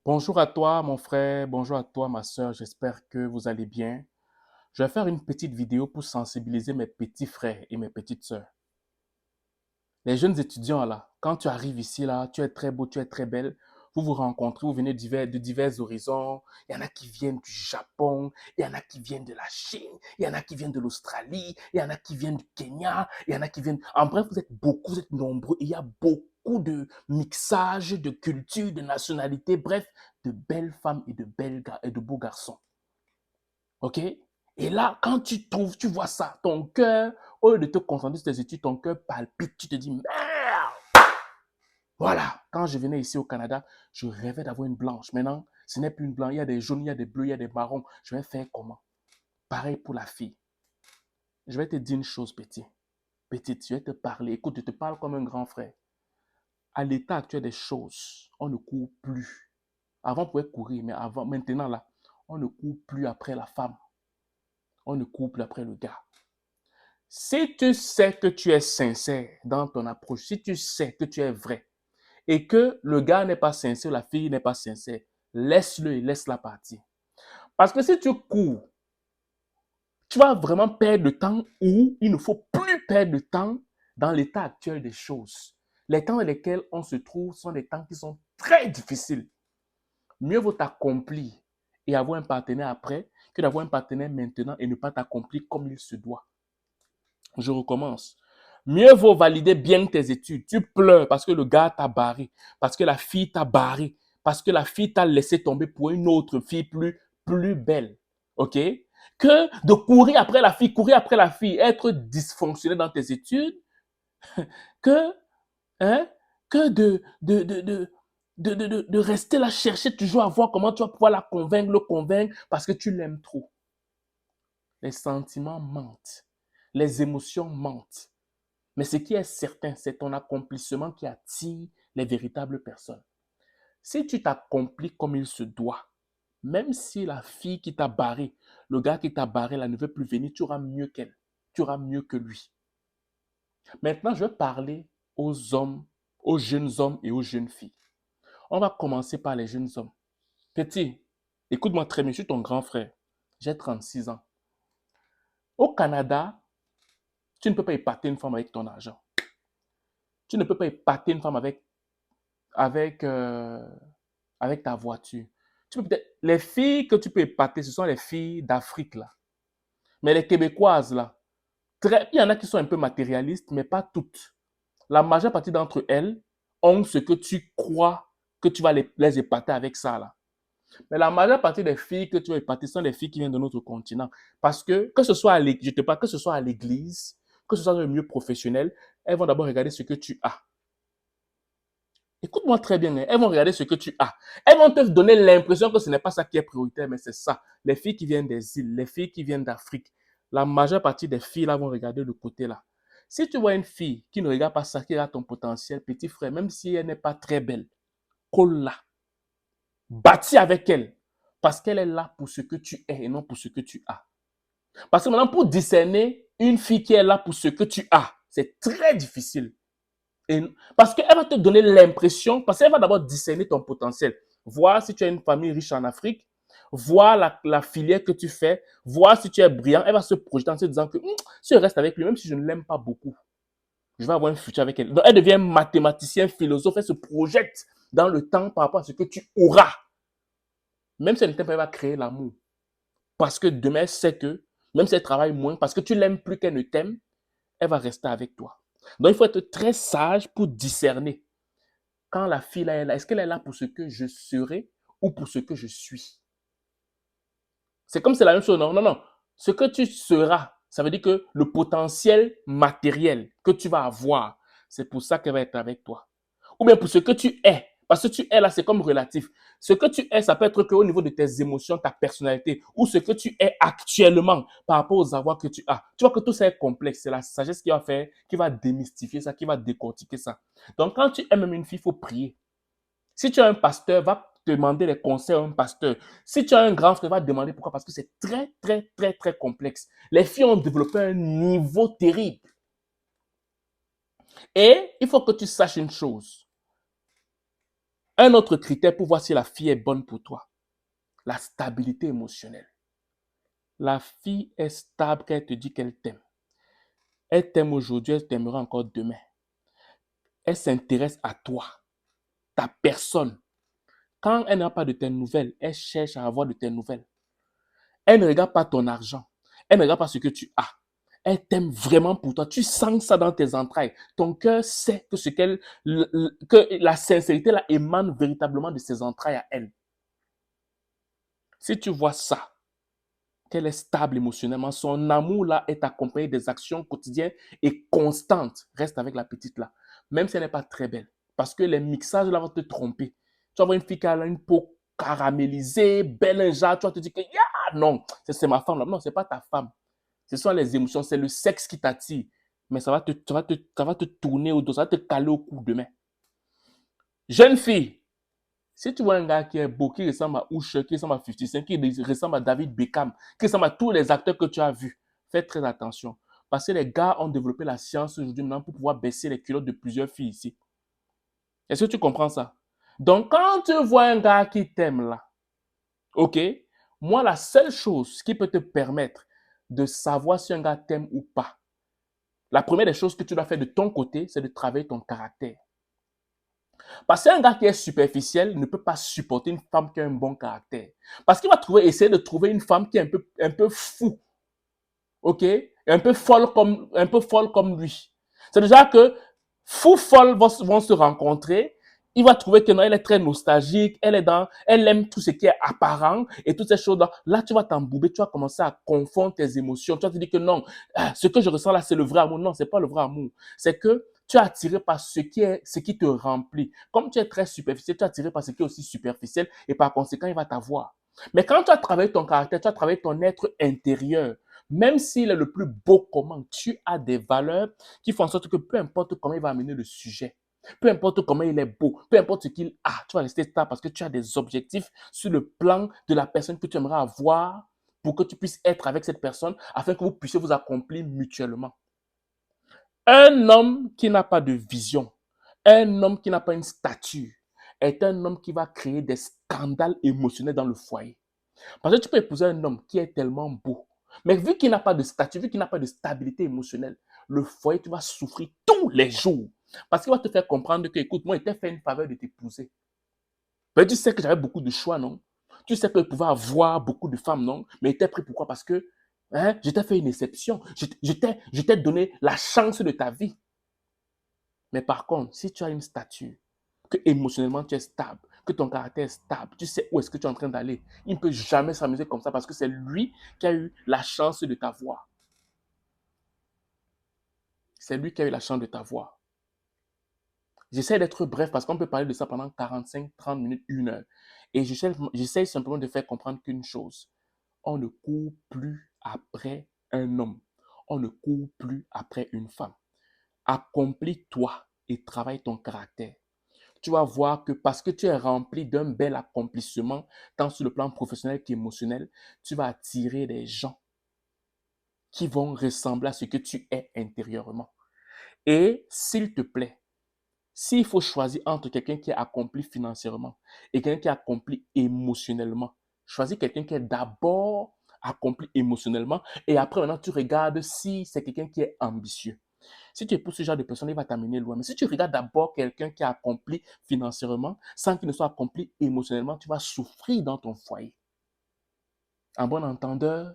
Bonjour à toi, mon frère. Bonjour à toi, ma sœur. J'espère que vous allez bien. Je vais faire une petite vidéo pour sensibiliser mes petits frères et mes petites sœurs. Les jeunes étudiants, là, quand tu arrives ici, là, tu es très beau, tu es très belle. Vous vous rencontrez, vous venez de divers horizons. Il y en a qui viennent du Japon, il y en a qui viennent de la Chine, il y en a qui viennent de l'Australie, il y en a qui viennent du Kenya, il y en a qui viennent... En bref, vous êtes beaucoup, vous êtes nombreux. Et il y a beaucoup de mixage, de cultures, de nationalités, bref, de belles femmes et et de beaux garçons. OK? Et là, quand tu trouves, tu vois ça, ton cœur, au lieu de te concentrer sur tes études, ton cœur palpite, tu te dis, merde! Voilà, quand je venais ici au Canada, je rêvais d'avoir une blanche. Maintenant, ce n'est plus une blanche, il y a des jaunes, il y a des bleus, il y a des marrons. Je vais faire comment? Pareil pour la fille. Je vais te dire une chose, petit. Petite, je vais te parler. Écoute, je te parle comme un grand frère. À l'état actuel des choses, on ne court plus. Avant, on pouvait courir, mais maintenant, là, on ne court plus après la femme. On ne court plus après le gars. Si tu sais que tu es sincère dans ton approche, si tu sais que tu es vrai et que le gars n'est pas sincère, la fille n'est pas sincère, laisse-le et laisse-la partir. Parce que si tu cours, tu vas vraiment perdre de temps ou il ne faut plus perdre de temps dans l'état actuel des choses. Les temps dans lesquels on se trouve sont des temps qui sont très difficiles. Mieux vaut t'accomplir et avoir un partenaire après que d'avoir un partenaire maintenant et ne pas t'accomplir comme il se doit. Je recommence. Mieux vaut valider bien tes études. Tu pleures parce que le gars t'a barré, parce que la fille t'a barré, parce que la fille t'a laissé tomber pour une autre fille plus belle. OK? Que de courir après la fille, être dysfonctionnel dans tes études, que, hein, que de rester là, chercher toujours à voir comment tu vas pouvoir la convaincre, le convaincre, parce que tu l'aimes trop. Les sentiments mentent. Les émotions mentent. Mais ce qui est certain, c'est ton accomplissement qui attire les véritables personnes. Si tu t'accomplis comme il se doit, même si la fille qui t'a barré, le gars qui t'a barré, là, ne veut plus venir, tu auras mieux qu'elle. Tu auras mieux que lui. Maintenant, je vais parler aux hommes, aux jeunes hommes et aux jeunes filles. On va commencer par les jeunes hommes. Petit, écoute-moi très bien, je suis ton grand frère. J'ai 36 ans. Au Canada, tu ne peux pas épater une femme avec ton argent. Tu ne peux pas épater une femme avec, euh, avec ta voiture. Les filles que tu peux épater, ce sont les filles d'Afrique, là. Mais les Québécoises, là, il y en a qui sont un peu matérialistes, mais pas toutes. La majeure partie d'entre elles ont ce que tu crois que tu vas les épater avec ça, là. Mais la majeure partie des filles que tu vas épater sont des filles qui viennent de notre continent. Parce que ce soit à l'église, je te parle, que ce soit à l'église, que ce soit dans le milieu professionnel, elles vont d'abord regarder ce que tu as. Écoute-moi très bien, hein. Elles vont regarder ce que tu as. Elles vont te donner l'impression que ce n'est pas ça qui est prioritaire, mais c'est ça. Les filles qui viennent des îles, les filles qui viennent d'Afrique, la majeure partie des filles là vont regarder le côté là. Si tu vois une fille qui ne regarde pas ça, qui a ton potentiel, petit frère, même si elle n'est pas très belle, colle-la. Bâtis avec elle. Parce qu'elle est là pour ce que tu es et non pour ce que tu as. Parce que maintenant, pour discerner une fille qui est là pour ce que tu as, c'est très difficile. Et parce qu'elle va te donner l'impression, parce qu'elle va d'abord discerner ton potentiel. Voir si tu as une famille riche en Afrique, voir la filière que tu fais, voir si tu es brillant. Elle va se projeter en se disant que si je reste avec lui, même si je ne l'aime pas beaucoup, je vais avoir un futur avec elle. Donc, elle devient mathématicien, philosophe, elle se projette dans le temps par rapport à ce que tu auras. Même si elle ne t'aime pas, elle va créer l'amour. Parce que demain, elle sait que, même si elle travaille moins, parce que tu l'aimes plus qu'elle ne t'aime, elle va rester avec toi. Donc, il faut être très sage pour discerner. Quand la fille là est là, est-ce qu'elle est là pour ce que je serai ou pour ce que je suis? C'est comme c'est la même chose, non? Non, non. Ce que tu seras, ça veut dire que le potentiel matériel que tu vas avoir, c'est pour ça qu'elle va être avec toi. Ou bien pour ce que tu es. Parce que tu es là, c'est comme relatif. Ce que tu es, ça peut être qu'au niveau de tes émotions, ta personnalité, ou ce que tu es actuellement par rapport aux avoirs que tu as. Tu vois que tout ça est complexe. C'est la sagesse qui va faire, qui va démystifier ça, qui va décortiquer ça. Donc, quand tu aimes une fille, il faut prier. Si tu as un pasteur, va demander les conseils à un pasteur. Si tu as un grand frère, va demander pourquoi. Parce que c'est très, très, très, très complexe. Les filles ont développé un niveau terrible. Et il faut que tu saches une chose. Un autre critère pour voir si la fille est bonne pour toi, la stabilité émotionnelle. La fille est stable quand elle te dit qu'elle t'aime. Elle t'aime aujourd'hui, elle t'aimera encore demain. Elle s'intéresse à toi, ta personne. Quand elle n'a pas de tes nouvelles, elle cherche à avoir de tes nouvelles. Elle ne regarde pas ton argent. Elle ne regarde pas ce que tu as. Elle t'aime vraiment pour toi. Tu sens ça dans tes entrailles. Ton cœur sait que la sincérité là émane véritablement de ses entrailles à elle. Si tu vois ça, qu'elle est stable émotionnellement, son amour là est accompagné des actions quotidiennes et constantes. Reste avec la petite là, même si elle n'est pas très belle. Parce que les mixages là vont te tromper. Tu vas voir une fille qui a une peau caramélisée, belle injecte, tu vas te dire que non, c'est ma femme là. Non, c'est pas ta femme. Ce sont les émotions, c'est le sexe qui t'attire. Mais ça va te tourner au dos, ça va te caler au cou demain. Jeune fille, si tu vois un gars qui est beau, qui ressemble à Usher, qui ressemble à 50 Cent, qui ressemble à David Beckham, qui ressemble à tous les acteurs que tu as vus, fais très attention. Parce que les gars ont développé la science aujourd'hui maintenant pour pouvoir baisser les culottes de plusieurs filles ici. Est-ce que tu comprends ça? Donc, quand tu vois un gars qui t'aime là, ok, moi, la seule chose qui peut te permettre de savoir si un gars t'aime ou pas, la première des choses que tu dois faire de ton côté, c'est de travailler ton caractère. Parce qu'un gars qui est superficiel ne peut pas supporter une femme qui a un bon caractère. Parce qu'il va essayer de trouver une femme qui est un peu fou, ok, un peu folle comme lui. C'est déjà que fou folle vont se rencontrer. Il va trouver que non, elle est très nostalgique, elle aime tout ce qui est apparent et toutes ces choses-là. Là, tu vas t'embouber, tu vas commencer à confondre tes émotions. Tu vas te dire que non, ce que je ressens là, c'est le vrai amour. Non, c'est pas le vrai amour. C'est que tu es attiré par ce qui te remplit. Comme tu es très superficiel, tu es attiré par ce qui est aussi superficiel et par conséquent, il va t'avoir. Mais quand tu as travaillé ton caractère, tu as travaillé ton être intérieur, même s'il est le plus beau comment, tu as des valeurs qui font en sorte que peu importe comment il va amener le sujet, peu importe comment il est beau, peu importe ce qu'il a, tu vas rester stable parce que tu as des objectifs sur le plan de la personne que tu aimerais avoir pour que tu puisses être avec cette personne afin que vous puissiez vous accomplir mutuellement. Un homme qui n'a pas de vision, un homme qui n'a pas une stature, est un homme qui va créer des scandales émotionnels dans le foyer. Parce que tu peux épouser un homme qui est tellement beau, mais vu qu'il n'a pas de statut, vu qu'il n'a pas de stabilité émotionnelle, le foyer, tu vas souffrir tous les jours. Parce qu'il va te faire comprendre que, écoute, moi, il t'a fait une faveur de t'épouser. Mais tu sais que j'avais beaucoup de choix, non? Tu sais qu'il pouvait avoir beaucoup de femmes, non? Mais il t'a pris pourquoi? Parce que je t'ai fait une exception. Je t'ai donné la chance de ta vie. Mais par contre, si tu as une stature, que émotionnellement tu es stable, que ton caractère est stable, tu sais où est-ce que tu es en train d'aller, il ne peut jamais s'amuser comme ça parce que c'est lui qui a eu la chance de t'avoir. C'est lui qui a eu la chance de t'avoir. J'essaie d'être bref parce qu'on peut parler de ça pendant 45, 30 minutes, 1 heure. Et j'essaie simplement de faire comprendre qu'une chose, on ne court plus après un homme. On ne court plus après une femme. Accomplis-toi et travaille ton caractère. Tu vas voir que parce que tu es rempli d'un bel accomplissement, tant sur le plan professionnel qu'émotionnel, tu vas attirer des gens qui vont ressembler à ce que tu es intérieurement. Et s'il te plaît, s'il faut choisir entre quelqu'un qui est accompli financièrement et quelqu'un qui est accompli émotionnellement, choisis quelqu'un qui est d'abord accompli émotionnellement et après maintenant tu regardes si c'est quelqu'un qui est ambitieux. Si tu épouses ce genre de personne, il va t'amener loin. Mais si tu regardes d'abord quelqu'un qui a accompli financièrement sans qu'il ne soit accompli émotionnellement, tu vas souffrir dans ton foyer. En bon entendeur,